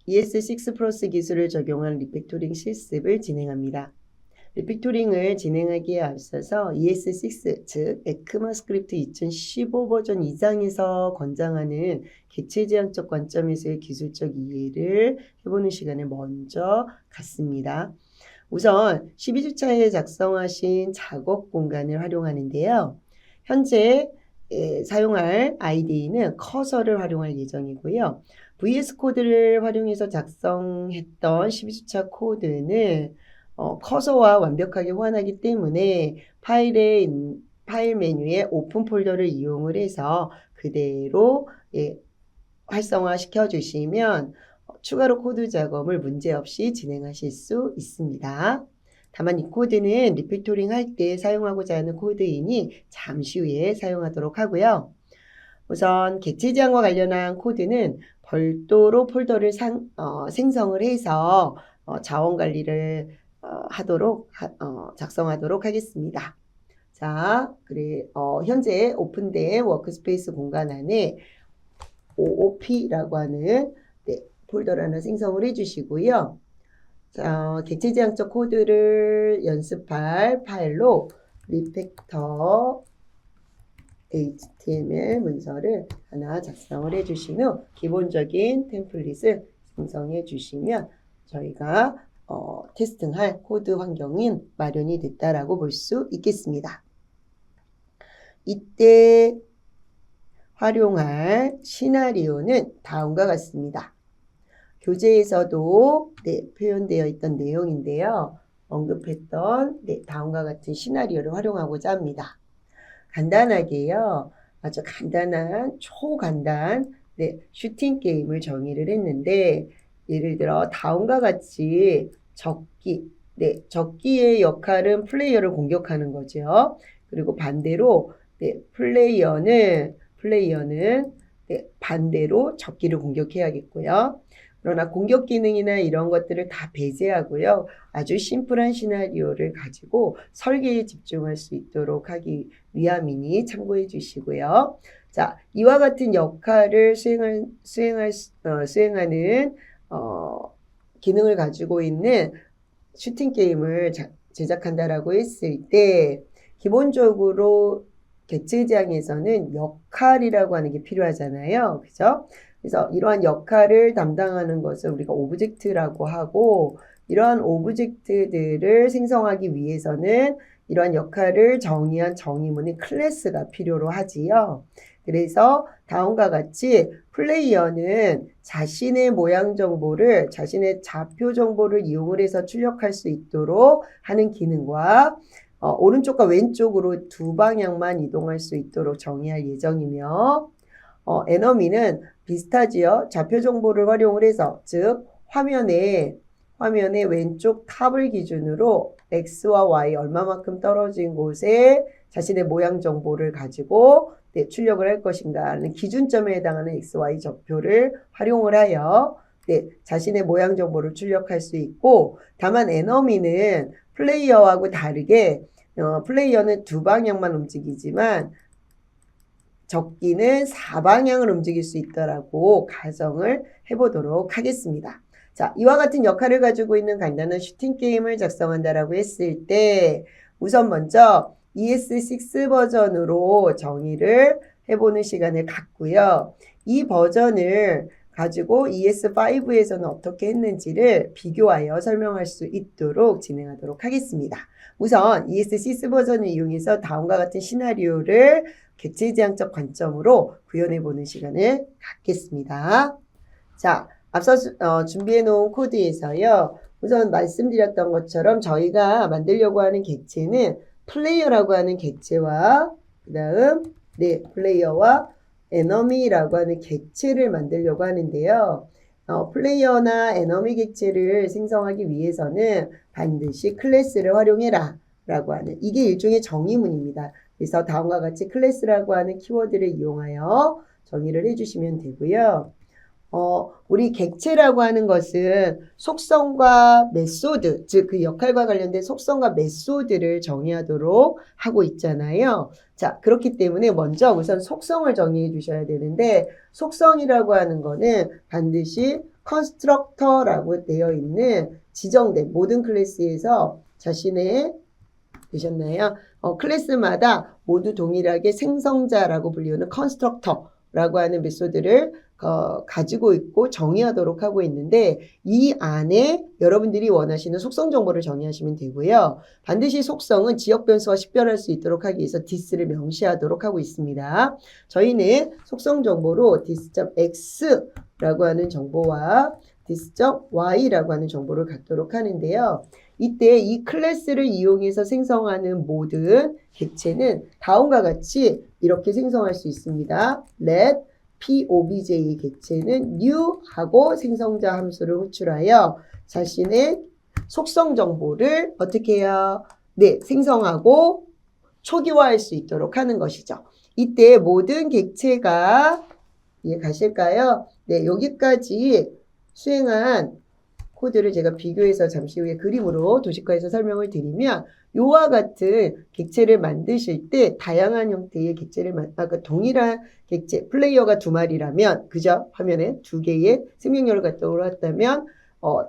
ES6 플러스 기술을 적용한 리팩토링 실습을 진행합니다. 리팩토링을 진행하기에 앞서서 ES6, 즉 에크마스크립트 2015 버전 이상에서 권장하는 객체지향적 관점에서의 기술적 이해를 해보는 시간을 먼저 갖습니다. 우선 12주차에 작성하신 작업 공간을 활용하는데요. 현재 사용할 IDE는 커서를 활용할 예정이고요. VS 코드를 활용해서 작성했던 12주차 코드는 커서와 완벽하게 호환하기 때문에 파일 메뉴에 오픈 폴더를 이용을 해서 그대로 활성화 시켜주시면 추가로 코드 작업을 문제없이 진행하실 수 있습니다. 다만 이 코드는 리팩토링 할 때 사용하고자 하는 코드이니 잠시 후에 사용하도록 하고요. 우선 객체지향과 관련한 코드는 별도로 폴더를 생성을 해서 자원관리를 작성하도록 하겠습니다. 자, 현재 오픈된 워크스페이스 공간 안에 OOP라고 하는 폴더를 하나 생성을 해주시고요. 자, 객체지향적 코드를 연습할 파일로 리팩터 HTML 문서를 하나 작성을 해주신 후 기본적인 템플릿을 생성해 주시면 저희가 테스팅할 코드 환경인 마련이 됐다라고 볼 수 있겠습니다. 이때 활용할 시나리오는 다음과 같습니다. 교재에서도 표현되어 있던 내용인데요. 언급했던 다음과 같은 시나리오를 활용하고자 합니다. 간단하게요. 아주 간단한 초간단 슈팅 게임을 정의를 했는데 예를 들어 다음과 같이 적기의 역할은 플레이어를 공격하는 거죠. 그리고 반대로 플레이어는 반대로 적기를 공격해야겠고요. 그러나 공격 기능이나 이런 것들을 다 배제하고요. 아주 심플한 시나리오를 가지고 설계에 집중할 수 있도록 하기 위함이니 참고해 주시고요. 자, 이와 같은 역할을 수행하는 기능을 가지고 있는 슈팅 게임을 제작한다라고 했을 때 기본적으로 객체지향에서는 역할이라고 하는 게 필요하잖아요. 그죠? 그래서 이러한 역할을 담당하는 것을 우리가 오브젝트라고 하고 이러한 오브젝트들을 생성하기 위해서는 이러한 역할을 정의한 정의문인 클래스가 필요로 하지요. 그래서 다음과 같이 플레이어는 자신의 모양 정보를 자신의 좌표 정보를 이용을 해서 출력할 수 있도록 하는 기능과 오른쪽과 왼쪽으로 두 방향만 이동할 수 있도록 정의할 예정이며 에너미는 비슷하지요. 좌표 정보를 활용을 해서 즉 화면에 왼쪽 탑을 기준으로 X와 Y 얼마만큼 떨어진 곳에 자신의 모양 정보를 가지고 출력을 할 것인가 하는 기준점에 해당하는 X, Y 좌표를 활용을 하여 자신의 모양 정보를 출력할 수 있고 다만 에너미는 플레이어하고 다르게 플레이어는 두 방향만 움직이지만 적기는 4방향을 움직일 수 있다라고 가정을 해보도록 하겠습니다. 자, 이와 같은 역할을 가지고 있는 간단한 슈팅 게임을 작성한다라고 했을 때 우선 먼저 ES6 버전으로 정의를 해보는 시간을 갖고요. 이 버전을 가지고 ES5에서는 어떻게 했는지를 비교하여 설명할 수 있도록 진행하도록 하겠습니다. 우선 ES6 버전을 이용해서 다음과 같은 시나리오를 객체지향적 관점으로 구현해보는 시간을 갖겠습니다. 자, 앞서 준비해 놓은 코드에서요. 우선 말씀드렸던 것처럼 저희가 만들려고 하는 객체는 플레이어라고 하는 객체와 그 다음 플레이어와 에너미라고 하는 객체를 만들려고 하는데요. 플레이어나 에너미 객체를 생성하기 위해서는 반드시 클래스를 활용해라 라고 하는 이게 일종의 정의문입니다. 그래서 다음과 같이 클래스라고 하는 키워드를 이용하여 정의를 해주시면 되고요. 우리 객체라고 하는 것은 속성과 메소드, 즉 그 역할과 관련된 속성과 메소드를 정의하도록 하고 있잖아요. 자, 그렇기 때문에 먼저 우선 속성을 정의해 주셔야 되는데 속성이라고 하는 거는 반드시 constructor라고 되어 있는 지정된 모든 클래스에서 자신의 되셨나요? 클래스마다 모두 동일하게 생성자라고 불리우는 constructor라고 하는 메소드를 가지고 있고 정의하도록 하고 있는데 이 안에 여러분들이 원하시는 속성 정보를 정의하시면 되고요. 반드시 속성은 지역 변수와 식별할 수 있도록 하기 위해서 this를 명시하도록 하고 있습니다. 저희는 속성 정보로 this.x라고 하는 정보와 this.y라고 하는 정보를 갖도록 하는데요. 이때 이 클래스를 이용해서 생성하는 모든 객체는 다음과 같이 이렇게 생성할 수 있습니다. let POBJ 객체는 new 하고 생성자 함수를 호출하여 자신의 속성 정보를 어떻게 해요? 네, 생성하고 초기화할 수 있도록 하는 것이죠. 이때 모든 객체가 이해 가실까요? 네, 여기까지 수행한 코드를 제가 비교해서 잠시 후에 그림으로 도식화해서 설명을 드리면 이와 같은 객체를 만드실 때 다양한 형태의 객체를 아까 동일한 객체 플레이어가 2마리라면 그죠? 화면에 2개의 생명력을 갖도록 했다면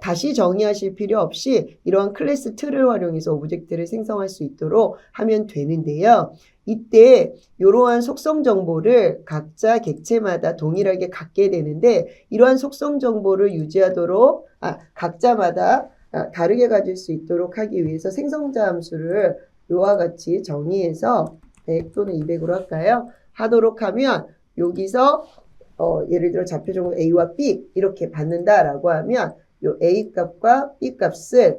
다시 정의하실 필요 없이 이러한 클래스 틀을 활용해서 오브젝트를 생성할 수 있도록 하면 되는데요. 이때 이러한 속성 정보를 각자 객체마다 동일하게 갖게 되는데 이러한 속성 정보를 유지하도록 각자마다 다르게 가질 수 있도록 하기 위해서 생성자 함수를 이와 같이 정의해서 100 또는 200으로 할까요? 하도록 하면 여기서 예를 들어 좌표 정보 A와 B 이렇게 받는다라고 하면 요 A 값과 B 값을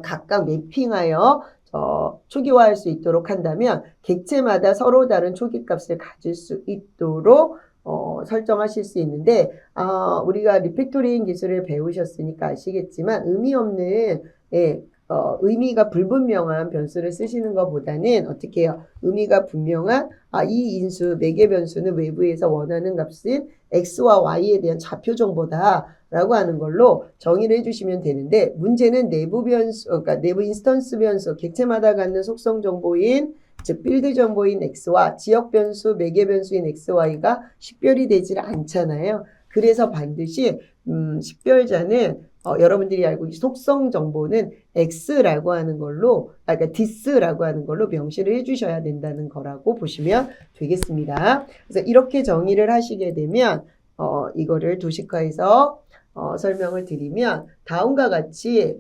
각각 매핑하여 초기화할 수 있도록 한다면 객체마다 서로 다른 초기값을 가질 수 있도록 설정하실 수 있는데 우리가 리팩토링 기술을 배우셨으니까 아시겠지만 의미 없는 의미가 불분명한 변수를 쓰시는 것보다는 어떻게 해요? 의미가 분명한 이 인수 매개 변수는 외부에서 원하는 값인 x와 y에 대한 좌표 정보다 라고 하는 걸로 정의를 해주시면 되는데 문제는 내부 변수, 그러니까 내부 인스턴스 변수, 객체마다 갖는 속성 정보인 즉 빌드 정보인 x와 지역 변수, 매개 변수인 xy가 식별이 되질 않잖아요. 그래서 반드시 식별자는 여러분들이 알고 계신 속성 정보는 x라고 하는 걸로 그러니까 this라고 하는 걸로 명시를 해주셔야 된다는 거라고 보시면 되겠습니다. 그래서 이렇게 정의를 하시게 되면 이거를 도식화해서 설명을 드리면 다음과 같이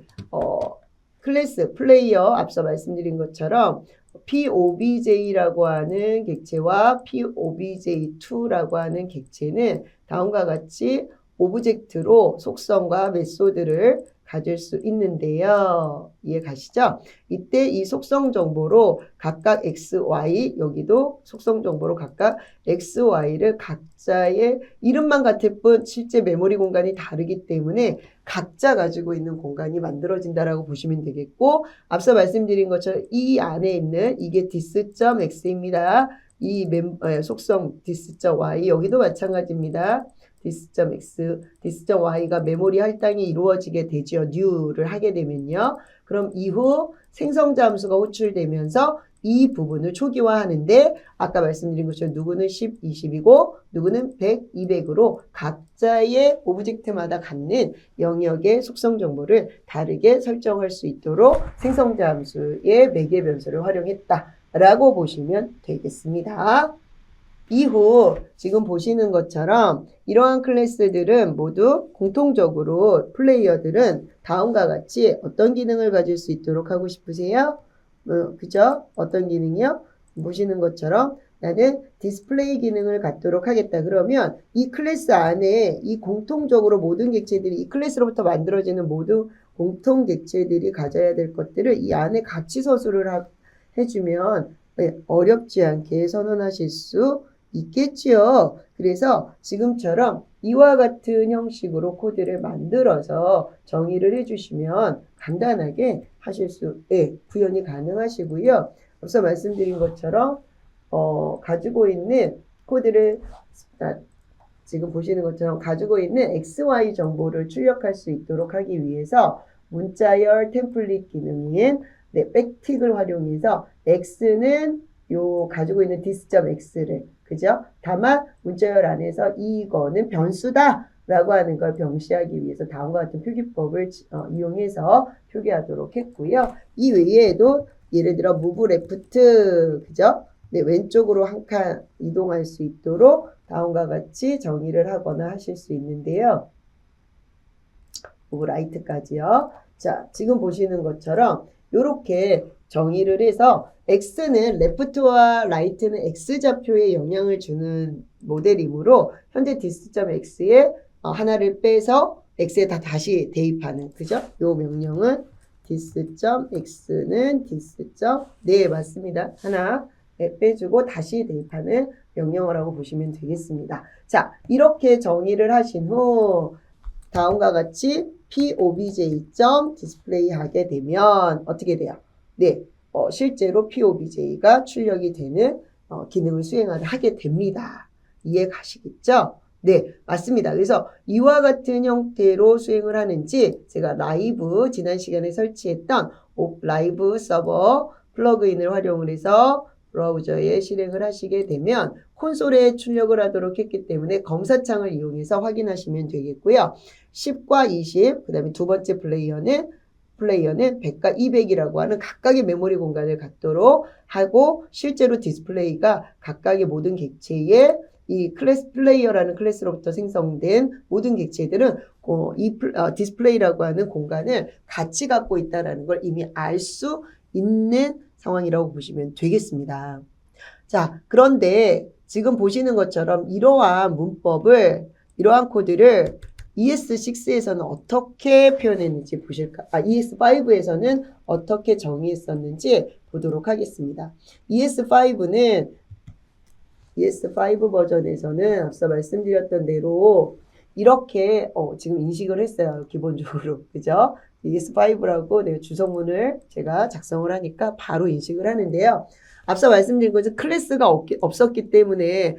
클래스 플레이어 앞서 말씀드린 것처럼 POBJ라고 하는 객체와 POBJ2라고 하는 객체는 다음과 같이 오브젝트로 속성과 메소드를 가질 수 있는데요. 이해 가시죠? 이때 이 속성 정보로 각각 X, Y, 여기도 속성 정보로 각각 X, Y를 각자의 이름만 같을 뿐 실제 메모리 공간이 다르기 때문에 각자 가지고 있는 공간이 만들어진다라고 보시면 되겠고 앞서 말씀드린 것처럼 이 안에 있는 이게 this.x입니다. 이 속성 this.y 여기도 마찬가지입니다. this.x, this.y가 메모리 할당이 이루어지게 되죠. new를 하게 되면요. 그럼 이후 생성자 함수가 호출되면서 이 부분을 초기화하는데 아까 말씀드린 것처럼 누구는 10, 20이고 누구는 100, 200으로 각자의 오브젝트마다 갖는 영역의 속성 정보를 다르게 설정할 수 있도록 생성자 함수의 매개 변수를 활용했다라고 보시면 되겠습니다. 이후 지금 보시는 것처럼 이러한 클래스들은 모두 공통적으로 플레이어들은 다음과 같이 어떤 기능을 가질 수 있도록 하고 싶으세요? 그죠? 어떤 기능이요? 보시는 것처럼 나는 디스플레이 기능을 갖도록 하겠다. 그러면 이 클래스 안에 이 공통적으로 모든 객체들이 이 클래스로부터 만들어지는 모든 공통 객체들이 가져야 될 것들을 이 안에 같이 서술을 해주면 어렵지 않게 선언하실 수 있겠지요. 그래서 지금처럼 이와 같은 형식으로 코드를 만들어서 정의를 해주시면 간단하게 하실 수, 구현이 가능하시고요. 앞서 말씀드린 것처럼 가지고 있는 코드를 지금 보시는 것처럼 가지고 있는 XY 정보를 출력할 수 있도록 하기 위해서 문자열 템플릿 기능인 백틱을 활용해서 X는 요 가지고 있는 this.x를 그죠? 다만 문자열 안에서 이거는 변수다 라고 하는 걸 병시하기 위해서 다음과 같은 표기법을 이용해서 표기하도록 했고요. 이 외에도 예를 들어 move left, 그죠? 네, 왼쪽으로 한 칸 이동할 수 있도록 다음과 같이 정의를 하거나 하실 수 있는데요. move right까지요. 자, 지금 보시는 것처럼 이렇게 정의를 해서 X는 left와 right는 X좌표에 영향을 주는 모델이므로 현재 dis.x에 하나를 빼서 x에 다시 대입하는, 그죠? 요 명령은 dis.x는 네, 맞습니다. 하나 빼주고 다시 대입하는 명령어라고 보시면 되겠습니다. 자, 이렇게 정의를 하신 후 다음과 같이 POBJ.display 하게 되면 어떻게 돼요? 네, 실제로 POBJ가 출력이 되는 기능을 하게 됩니다. 이해 가시겠죠? 네, 맞습니다. 그래서 이와 같은 형태로 수행을 하는지 제가 라이브 지난 시간에 설치했던 라이브 서버 플러그인을 활용을 해서 브라우저에 실행을 하시게 되면 콘솔에 출력을 하도록 했기 때문에 검사창을 이용해서 확인하시면 되겠고요. 10과 20, 그 다음에 두 번째 플레이어는 100과 200이라고 하는 각각의 메모리 공간을 갖도록 하고 실제로 디스플레이가 각각의 모든 객체의 이 클래스 플레이어라는 클래스로부터 생성된 모든 객체들은 디스플레이라고 하는 공간을 같이 갖고 있다는 걸 이미 알 수 있는 상황이라고 보시면 되겠습니다. 자, 그런데 지금 보시는 것처럼 이러한 문법을, 이러한 코드를 ES6에서는 어떻게 표현했는지 보실까? ES5에서는 어떻게 정의했었는지 보도록 하겠습니다. ES5 버전에서는 앞서 말씀드렸던 대로 이렇게 지금 인식을 했어요. 기본적으로. 그죠? ES5라고 내가 주성문을 제가 작성을 하니까 바로 인식을 하는데요. 앞서 말씀드린 것은 클래스가 없었기 때문에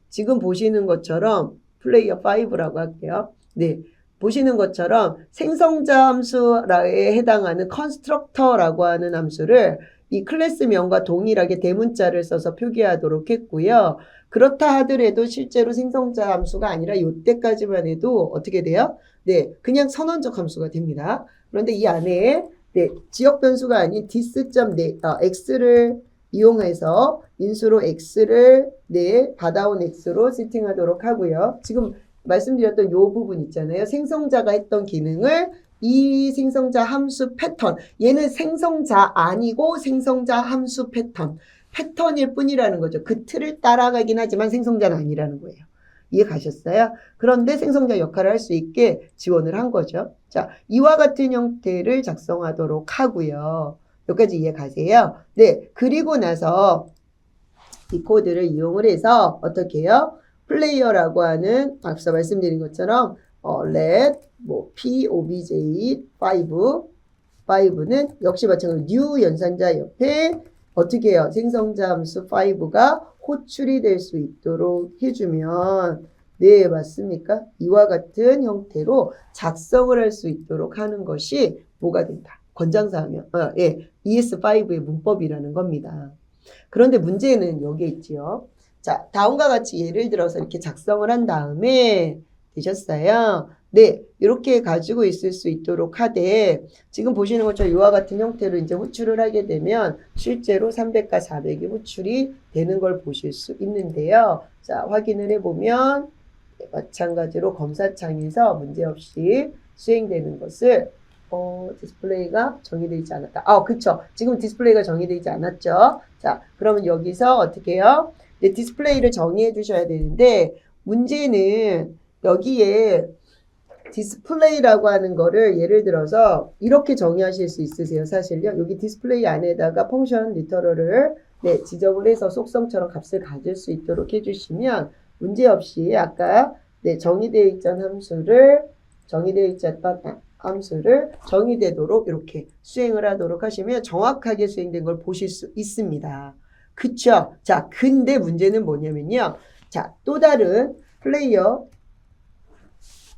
지금 보시는 것처럼 플레이어 5라고 할게요. 네. 보시는 것처럼 생성자 함수에 해당하는 컨스트럭터라고 하는 함수를 이 클래스명과 동일하게 대문자를 써서 표기하도록 했고요. 그렇다 하더라도 실제로 생성자 함수가 아니라 이때까지만 해도 어떻게 돼요? 네, 그냥 선언적 함수가 됩니다. 그런데 이 안에 지역 변수가 아닌 dis.x를 이용해서 인수로 x를 받아온 x로 세팅하도록 하고요. 지금 말씀드렸던 이 부분 있잖아요. 생성자가 했던 기능을 이 생성자 함수 패턴, 얘는 생성자 아니고 생성자 함수 패턴일 뿐이라는 거죠. 그 틀을 따라가긴 하지만 생성자는 아니라는 거예요. 이해 가셨어요? 그런데 생성자 역할을 할 수 있게 지원을 한 거죠. 자, 이와 같은 형태를 작성하도록 하고요. 여기까지 이해 가세요? 네, 그리고 나서 이 코드를 이용을 해서 어떻게 해요? 플레이어라고 하는 앞서 말씀드린 것처럼 let POBJ5는 역시 마찬가지로 new 연산자 옆에 어떻게 해요? 생성자 함수 5가 호출이 될 수 있도록 해주면 네, 맞습니까? 이와 같은 형태로 작성을 할 수 있도록 하는 것이 뭐가 된다? 권장사항이요. ES5의 문법이라는 겁니다. 그런데 문제는 여기에 있지요. 자, 다음과 같이 예를 들어서 이렇게 작성을 한 다음에 되셨어요? 네, 이렇게 가지고 있을 수 있도록 하되 지금 보시는 것처럼 이와 같은 형태로 이제 호출을 하게 되면 실제로 300과 400이 호출이 되는 걸 보실 수 있는데요. 자, 확인을 해보면 마찬가지로 검사창에서 문제없이 수행되는 것을 디스플레이가 정의되어 있지 않았다. 그쵸. 지금 디스플레이가 정의되어 있지 않았죠. 자, 그러면 여기서 어떻게 해요? 네, 디스플레이를 정의해 주셔야 되는데 문제는 여기에 디스플레이라고 하는 거를 예를 들어서 이렇게 정의하실 수 있으세요. 사실요. 여기 디스플레이 안에다가 펑션 리터럴을 지정을 해서 속성처럼 값을 가질 수 있도록 해주시면 문제없이 아까 정의되어 있던 함수를 정의되도록 이렇게 수행을 하도록 하시면 정확하게 수행된 걸 보실 수 있습니다. 그쵸? 자, 근데 문제는 뭐냐면요. 자, 또 다른 플레이어,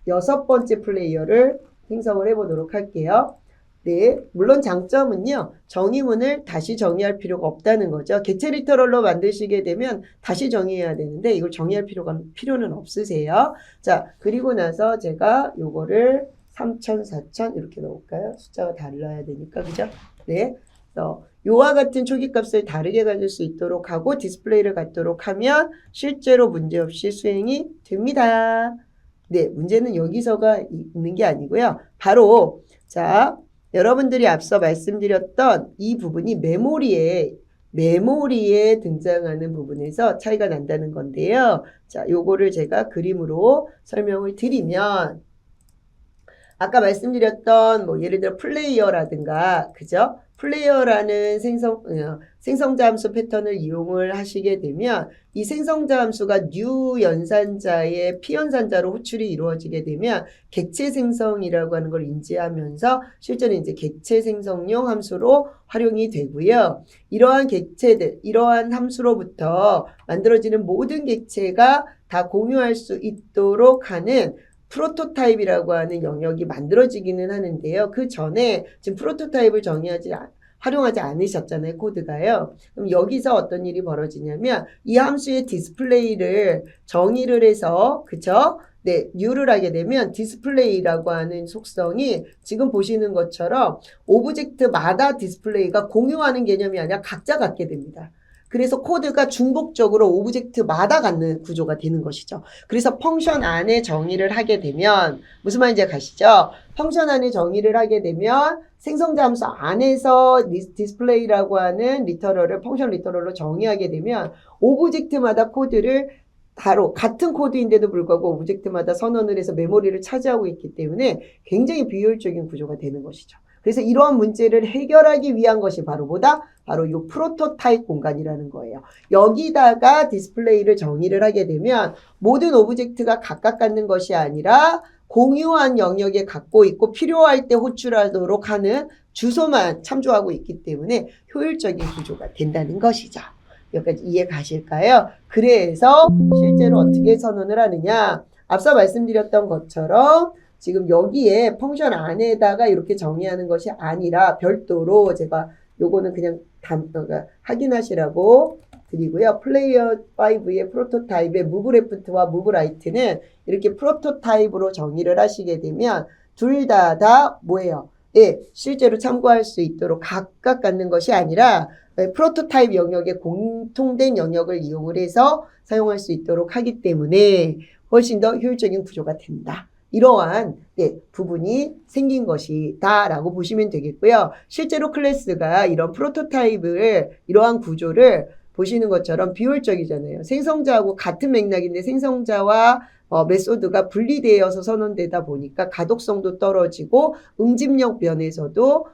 6번째 플레이어를 생성을 해보도록 할게요. 네, 물론 장점은요, 정의문을 다시 정의할 필요가 없다는 거죠. 객체 리터럴로 만드시게 되면 다시 정의해야 되는데 이걸 정의할 필요는 없으세요. 자, 그리고 나서 제가 요거를 3,000, 4,000 이렇게 넣을까요? 숫자가 달라야 되니까, 그죠? 네. 그래서 요와 같은 초기값을 다르게 가질 수 있도록 하고 디스플레이를 갖도록 하면 실제로 문제없이 수행이 됩니다. 네, 문제는 여기서가 있는 게 아니고요. 바로 자, 여러분들이 앞서 말씀드렸던 이 부분이 메모리에 등장하는 부분에서 차이가 난다는 건데요. 자, 요거를 제가 그림으로 설명을 드리면 아까 말씀드렸던 뭐 예를 들어 플레이어라든가 그죠? 플레이어라는 생성자 함수 패턴을 이용을 하시게 되면 이 생성자 함수가 new 연산자의 p 연산자로 호출이 이루어지게 되면 객체 생성이라고 하는 걸 인지하면서 실제로 이제 객체 생성용 함수로 활용이 되고요. 이러한 객체들, 이러한 함수로부터 만들어지는 모든 객체가 다 공유할 수 있도록 하는 프로토타입이라고 하는 영역이 만들어지기는 하는데요. 그 전에 지금 프로토타입을 활용하지 않으셨잖아요. 코드가요. 그럼 여기서 어떤 일이 벌어지냐면 이 함수의 디스플레이를 정의를 해서 그쵸? 네, new를 하게 되면 디스플레이라고 하는 속성이 지금 보시는 것처럼 오브젝트마다 디스플레이가 공유하는 개념이 아니라 각자 갖게 됩니다. 그래서 코드가 중복적으로 오브젝트마다 갖는 구조가 되는 것이죠. 그래서 펑션 안에 정의를 하게 되면 무슨 말인지 가시죠? 펑션 안에 정의를 하게 되면 생성자 함수 안에서 디스플레이라고 하는 리터럴을 펑션 리터럴로 정의하게 되면 오브젝트마다 코드를 바로 같은 코드인데도 불구하고 오브젝트마다 선언을 해서 메모리를 차지하고 있기 때문에 굉장히 비효율적인 구조가 되는 것이죠. 그래서 이러한 문제를 해결하기 위한 것이 바로 바로 이 프로토타입 공간이라는 거예요. 여기다가 디스플레이를 정의를 하게 되면 모든 오브젝트가 각각 갖는 것이 아니라 공유한 영역에 갖고 있고 필요할 때 호출하도록 하는 주소만 참조하고 있기 때문에 효율적인 구조가 된다는 것이죠. 여기까지 이해 가실까요? 그래서 실제로 어떻게 선언을 하느냐. 앞서 말씀드렸던 것처럼 지금 여기에 펑션 안에다가 이렇게 정의하는 것이 아니라 별도로 제가 요거는 그냥 확인하시라고 드리고요. 플레이어 5의 프로토타입의 move left와 move right는 이렇게 프로토타입으로 정의를 하시게 되면 둘 다 뭐예요? 예, 실제로 참고할 수 있도록 각각 갖는 것이 아니라 프로토타입 영역의 공통된 영역을 이용을 해서 사용할 수 있도록 하기 때문에 훨씬 더 효율적인 구조가 된다. 이러한 부분이 생긴 것이다 라고 보시면 되겠고요. 실제로 클래스가 이런 프로토타입을 이러한 구조를 보시는 것처럼 비효율적이잖아요. 생성자하고 같은 맥락인데 생성자와 메소드가 분리되어서 선언되다 보니까 가독성도 떨어지고 응집력 면에서도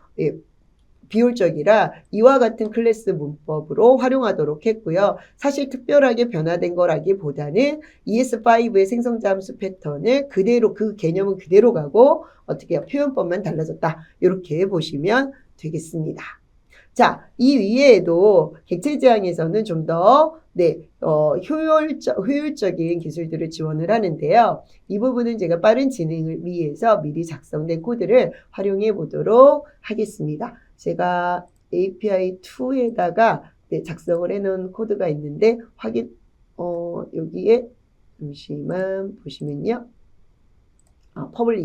비효율적이라 이와 같은 클래스 문법으로 활용하도록 했고요. 사실 특별하게 변화된 거라기보다는 ES5의 생성자 함수 패턴을 그대로 그 개념은 그대로 가고 어떻게 표현법만 달라졌다. 이렇게 보시면 되겠습니다. 자, 이 위에도 객체 지향에서는 좀 더 효율적인 기술들을 지원을 하는데요. 이 부분은 제가 빠른 진행을 위해서 미리 작성된 코드를 활용해 보도록 하겠습니다. 제가 API2에다가 작성을 해놓은 코드가 있는데 여기에 잠시만 보시면요.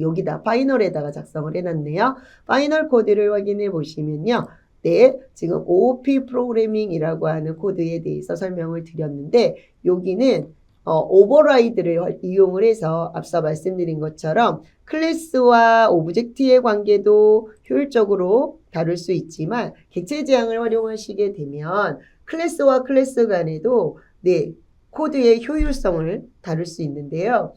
여기다 파이널에다가 작성을 해놨네요. 파이널 코드를 확인해 보시면요. 네, 지금 OOP 프로그래밍이라고 하는 코드에 대해서 설명을 드렸는데 여기는 오버라이드를 이용을 해서 앞서 말씀드린 것처럼 클래스와 오브젝트의 관계도 효율적으로 다룰 수 있지만 객체 지향을 활용하시게 되면 클래스와 클래스 간에도 코드의 효율성을 다룰 수 있는데요.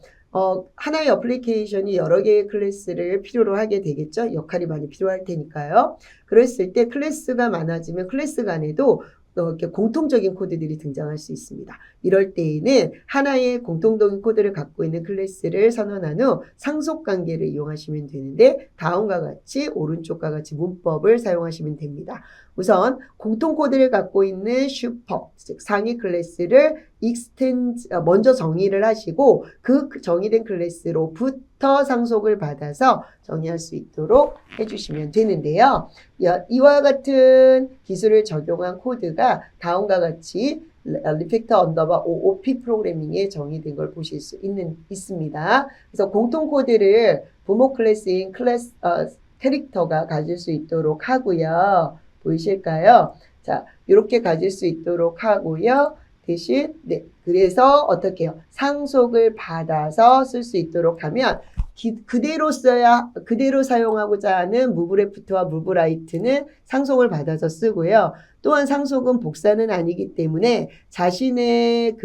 하나의 어플리케이션이 여러 개의 클래스를 필요로 하게 되겠죠. 역할이 많이 필요할 테니까요. 그랬을 때 클래스가 많아지면 클래스 간에도 이렇게 공통적인 코드들이 등장할 수 있습니다. 이럴 때에는 하나의 공통적인 코드를 갖고 있는 클래스를 선언한 후 상속관계를 이용하시면 되는데 다음과 같이 오른쪽과 같이 문법을 사용하시면 됩니다. 우선 공통 코드를 갖고 있는 슈퍼, 즉 상위 클래스를 먼저 정의를 하시고 그 정의된 클래스로부터 상속을 받아서 정의할 수 있도록 해주시면 되는데요. 이와 같은 기술을 적용한 코드가 다음과 같이 리팩터 언더바 OOP 프로그래밍에 정의된 걸 보실 수 있습니다. 그래서 공통 코드를 부모 클래스인 캐릭터가 가질 수 있도록 하고요. 보이실까요? 자, 이렇게 가질 수 있도록 하고요. 대신, 네, 그래서 어떻게 해요? 상속을 받아서 쓸 수 있도록 하면 그대로 사용하고자 하는 무브레프트와 무브라이트는 상속을 받아서 쓰고요. 또한 상속은 복사는 아니기 때문에 자신의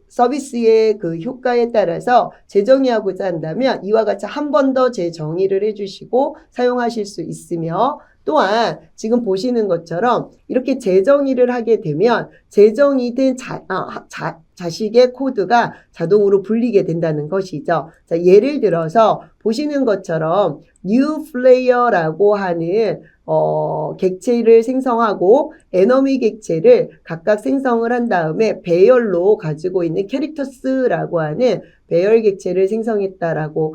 서비스의 그 효과에 따라서 재정의하고자 한다면 이와 같이 한 번 더 재정의를 해주시고 사용하실 수 있으며 또한 지금 보시는 것처럼 이렇게 재정의를 하게 되면 재정의된 자식의 코드가 자동으로 불리게 된다는 것이죠. 자, 예를 들어서 보시는 것처럼 new player라고 하는 객체를 생성하고 에너미 객체를 각각 생성을 한 다음에 배열로 가지고 있는 캐릭터스라고 하는 배열 객체를 생성했다라고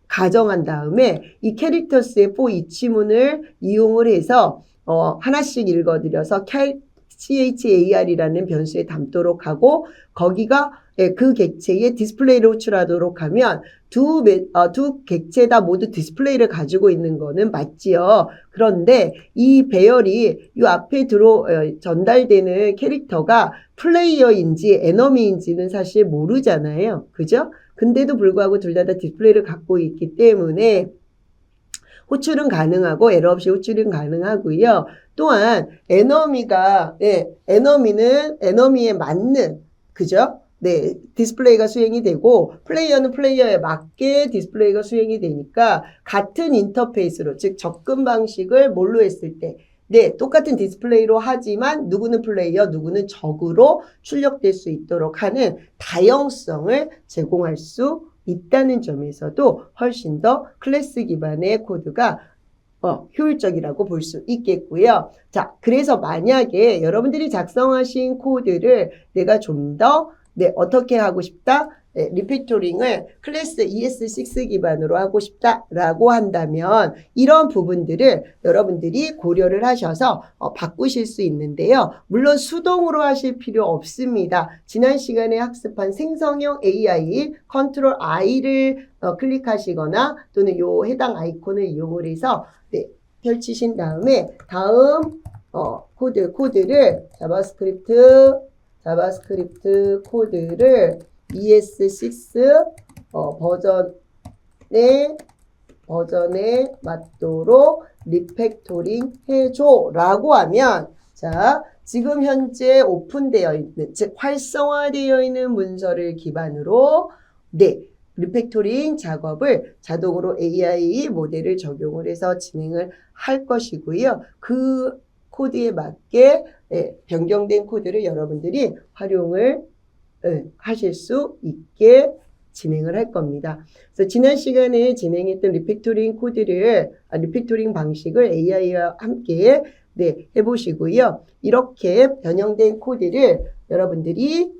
가정한 다음에 이 캐릭터스의 for each문을 이용을 해서 하나씩 읽어드려서 char이라는 변수에 담도록 하고 거기가 그 객체의 디스플레이를 호출하도록 하면 두 객체 다 모두 디스플레이를 가지고 있는 거는 맞지요. 그런데 이 배열이 이 앞에 전달되는 캐릭터가 플레이어인지 에너미인지는 사실 모르잖아요. 그죠? 근데도 불구하고 둘 다 디스플레이를 갖고 있기 때문에 호출은 가능하고 에러 없이 호출은 가능하고요. 또한 에너미에 맞는, 그죠? 네, 디스플레이가 수행이 되고 플레이어는 플레이어에 맞게 디스플레이가 수행이 되니까 같은 인터페이스로, 즉 접근 방식을 뭘로 했을 때 네, 똑같은 디스플레이로 하지만 누구는 플레이어, 누구는 적으로 출력될 수 있도록 하는 다양성을 제공할 수 있다는 점에서도 훨씬 더 클래스 기반의 코드가 효율적이라고 볼 수 있겠고요. 자, 그래서 만약에 여러분들이 작성하신 코드를 내가 좀 더 어떻게 하고 싶다? 네, 리팩토링을 클래스 ES6 기반으로 하고 싶다라고 한다면 이런 부분들을 여러분들이 고려를 하셔서 바꾸실 수 있는데요. 물론 수동으로 하실 필요 없습니다. 지난 시간에 학습한 생성형 AI 컨트롤 I를 클릭하시거나 또는 요 해당 아이콘을 이용을 해서 네, 펼치신 다음에 다음 코드를 자바스크립트 코드를 ES6 버전에 맞도록 리팩토링 해줘 라고 하면 자, 지금 현재 오픈되어 있는, 즉 활성화되어 있는 문서를 기반으로 네, 리팩토링 작업을 자동으로 AI 모델을 적용을 해서 진행을 할 것이고요. 그 코드에 맞게 변경된 코드를 여러분들이 활용을 하실 수 있게 진행을 할 겁니다. 그래서 지난 시간에 진행했던 리팩토링 방식을 AI와 함께 해보시고요. 이렇게 변형된 코드를 여러분들이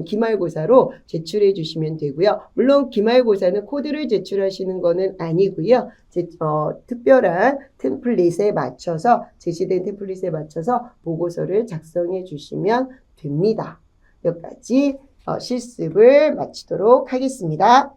기말고사로 제출해 주시면 되고요. 물론 기말고사는 코드를 제출하시는 거는 아니고요. 특별한 템플릿에 맞춰서 제시된 템플릿에 맞춰서 보고서를 작성해 주시면 됩니다. 여기까지 실습을 마치도록 하겠습니다.